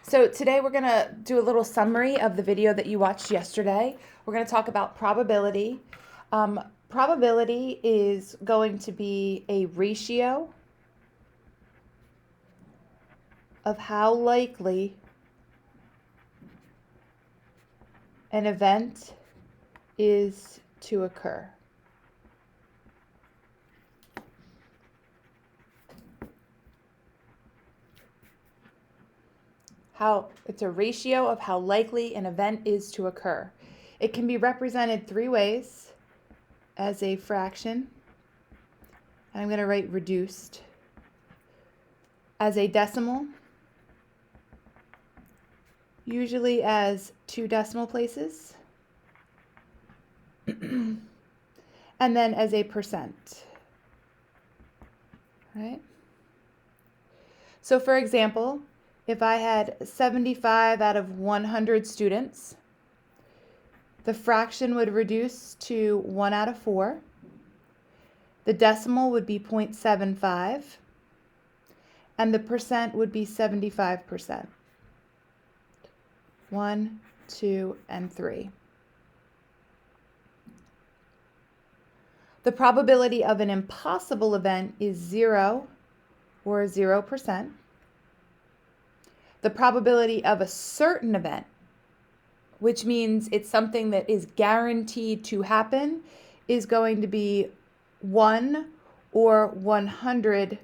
So today we're going to do a little summary of the video that you watched yesterday. We're going to talk about probability. Probability is going to be a ratio of how likely an event is to occur. It's a ratio of how likely an event is to occur. It can be represented three ways: as a fraction, and I'm going to write reduced; as a decimal, usually as 2 decimal places, and then as a percent. Right? So for example, if I had 75 out of 100 students, the fraction would reduce to 1 out of 4. The decimal would be 0.75, and the percent would be 75%. 1, 2, and 3. The probability of an impossible event is 0 or 0%. The probability of a certain event, which means it's something that is guaranteed to happen, is going to be 1 or 100%.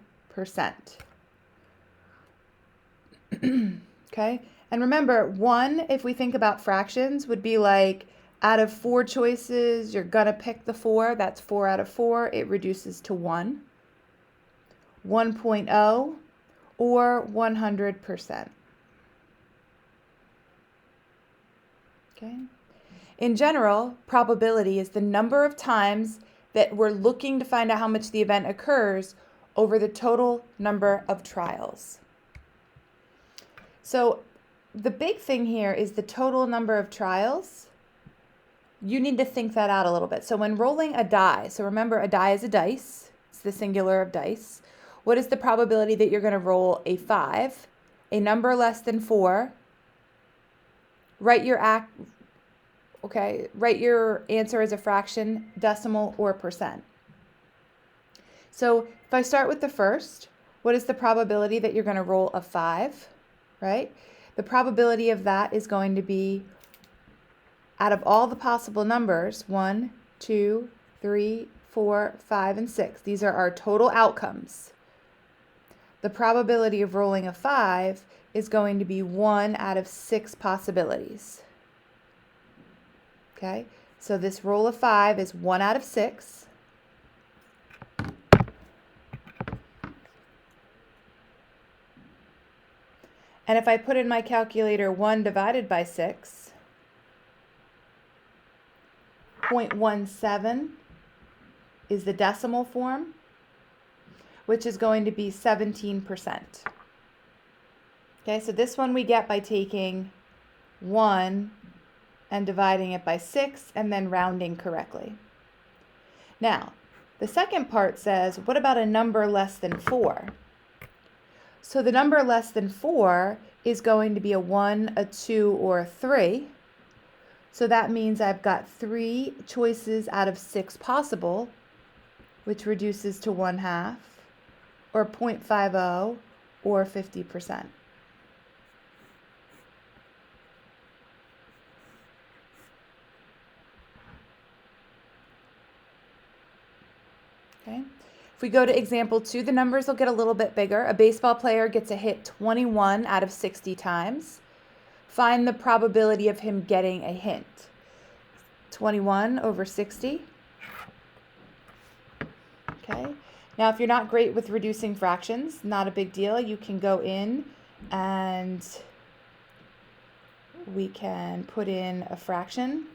Okay? And remember, 1, if we think about fractions, would be like out of 4 choices, you're going to pick the 4. That's 4 out of 4. It reduces to 1. 1.0 or 100%. Okay? In general, probability is the number of times that we're looking to find out how much the event occurs over the total number of trials. So the big thing here is the total number of trials. You need to think that out a little bit. So when rolling a die, so remember, a die is a dice. It's the singular of dice. What is the probability that you're going to roll a 5, a number less than 4? Write your answer as a fraction, decimal, or percent. So if I start with the first, what is the probability that you're going to roll a 5, right? The probability of that is going to be, out of all the possible numbers, 1, 2, 3, 4, 5, and 6. These are our total outcomes. The probability of rolling a 5 is going to be 1 out of 6 possibilities. Okay, so this roll of 5 is 1 out of 6. And if I put in my calculator 1 divided by 6, 0.17 is the decimal form, which is going to be 17%. Okay, so this one we get by taking 1 and dividing it by 6 and then rounding correctly. Now, the second part says, what about a number less than 4? So the number less than 4 is going to be a 1, a 2, or a 3. So that means I've got 3 choices out of 6 possible, which reduces to 1/2, or 0.50, or 50%. Okay. If we go to example 2, the numbers will get a little bit bigger. A baseball player gets a hit 21 out of 60 times. Find the probability of him getting a hit. 21 over 60. Okay. Now, if you're not great with reducing fractions, not a big deal. You can go in and we can put in a fraction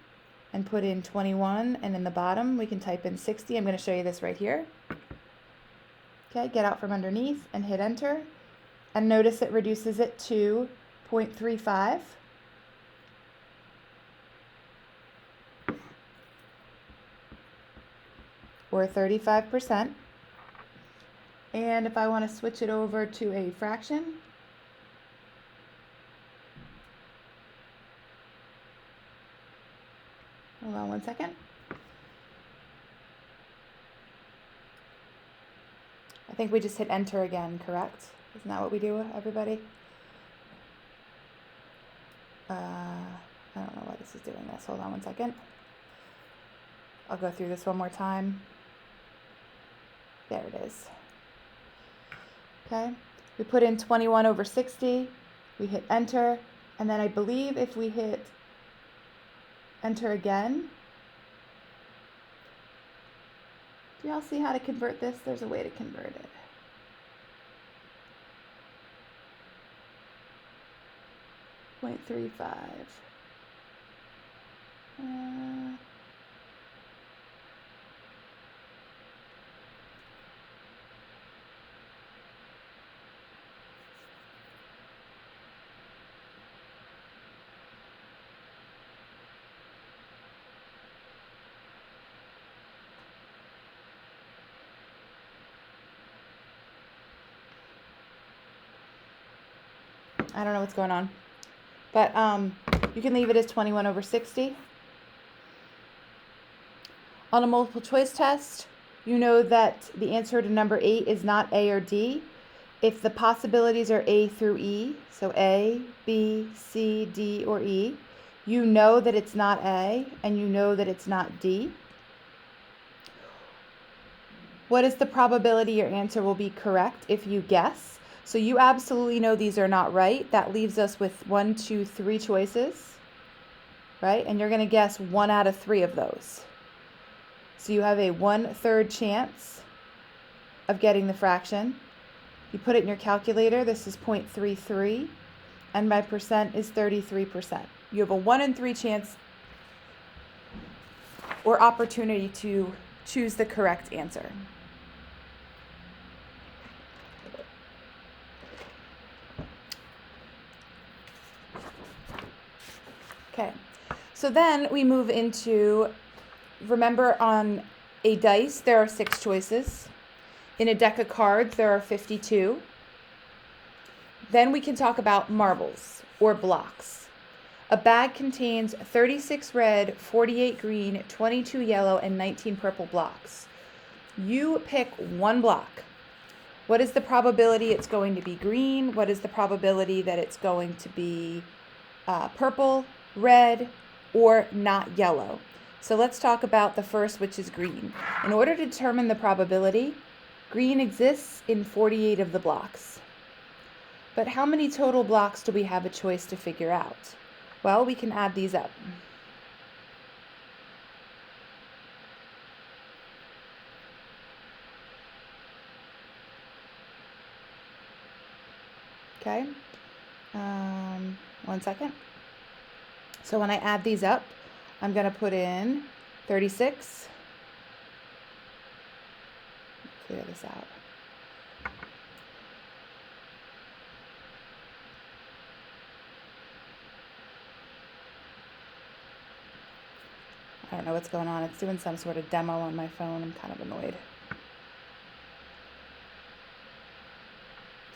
and put in 21, and in the bottom we can type in 60. I'm going to show you this right here. Okay, get out from underneath and hit enter, and notice it reduces it to 0.35. Or 35%. And if I want to switch it over to a fraction, Hold on one second. I think we just hit enter again, correct? Isn't that what we do, everybody? I don't know why this is doing this. Hold on one second. I'll go through this one more time. There it is. Okay, we put in 21 over 60, we hit enter, and then I believe if we hit enter again, do y'all see how to convert this? There's a way to convert it. .35. I don't know what's going on, but you can leave it as 21 over 60. On a multiple choice test, you know that the answer to number 8 is not A or D. If the possibilities are A through E, so A, B, C, D, or E, you know that it's not A and you know that it's not D. What is the probability your answer will be correct if you guess? So you absolutely know these are not right. That leaves us with 1, 2, 3 choices, right? And you're going to guess 1 out of 3 of those. So you have a 1/3 chance of getting the fraction. You put it in your calculator. This is 0.33, and my percent is 33%. You have a 1 in 3 chance or opportunity to choose the correct answer. Okay, so then we move into, remember on a dice there are 6 choices. In a deck of cards there are 52. Then we can talk about marbles or blocks. A bag contains 36 red, 48 green, 22 yellow, and 19 purple blocks. You pick one block. What is the probability it's going to be green? What is the probability that it's going to be purple, red, or not yellow? So let's talk about the first, which is green. In order to determine the probability, green exists in 48 of the blocks. But how many total blocks do we have a choice to figure out? Well, we can add these up. Okay, 1 second. So when I add these up, I'm going to put in 36. Clear this out. I don't know what's going on. It's doing some sort of demo on my phone. I'm kind of annoyed.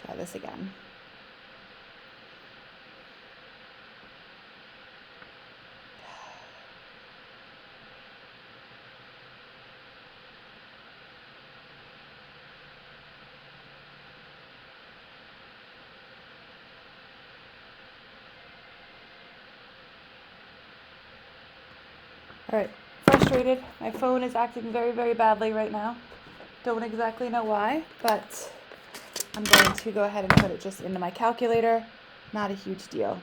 Try this again. All right, frustrated. My phone is acting very, very badly right now. Don't exactly know why, but I'm going to go ahead and put it just into my calculator. Not a huge deal.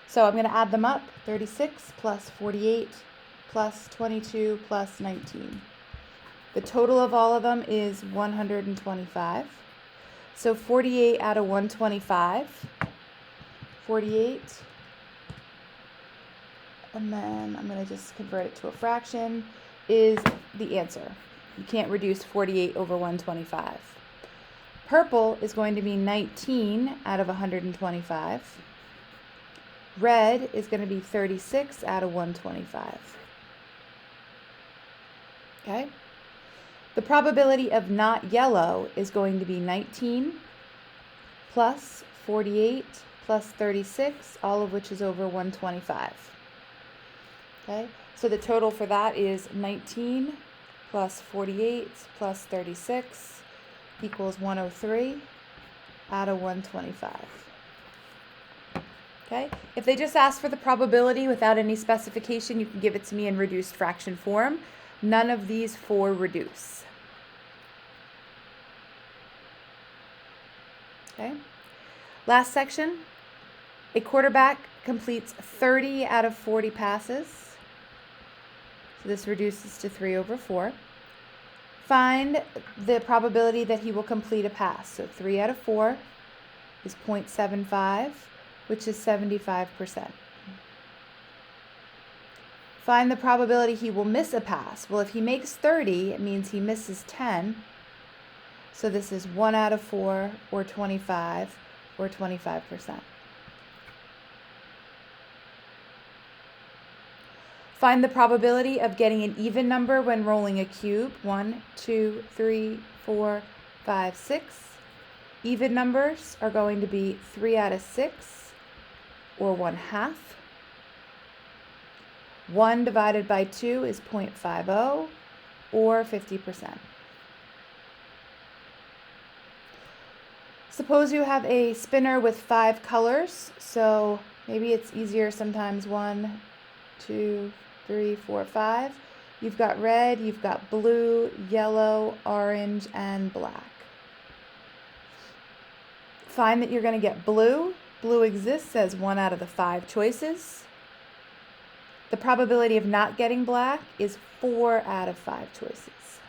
So I'm going to add them up. 36 plus 48 plus 22 plus 19. The total of all of them is 125. So 48 out of 125. 48. And then I'm going to just convert it to a fraction, is the answer. You can't reduce 48 over 125. Purple is going to be 19 out of 125. Red is going to be 36 out of 125. Okay? The probability of not yellow is going to be 19 plus 48 plus 36, all of which is over 125. Okay, So the total for that is 19 plus 48 plus 36 equals 103 out of 125. Okay? If they just ask for the probability without any specification, you can give it to me in reduced fraction form. None of these four reduce. Okay? Last section. A quarterback completes 30 out of 40 passes. So this reduces to 3 over 4. Find the probability that he will complete a pass. So 3 out of 4 is 0.75, which is 75%. Find the probability he will miss a pass. Well, if he makes 30, it means he misses 10. So this is 1 out of 4, or 25, or 25%. Find the probability of getting an even number when rolling a cube. 1, 2, 3, 4, 5, 6. Even numbers are going to be 3 out of 6, or 1/2. 1 divided by 2 is 0.50, or 50%. Suppose you have a spinner with 5 colors, so maybe it's easier sometimes. 1, 2, 3, 4, 5. You've got red, you've got blue, yellow, orange, and black. Find that you're going to get blue. Blue exists as 1 out of the 5 choices. The probability of not getting black is 4 out of 5 choices.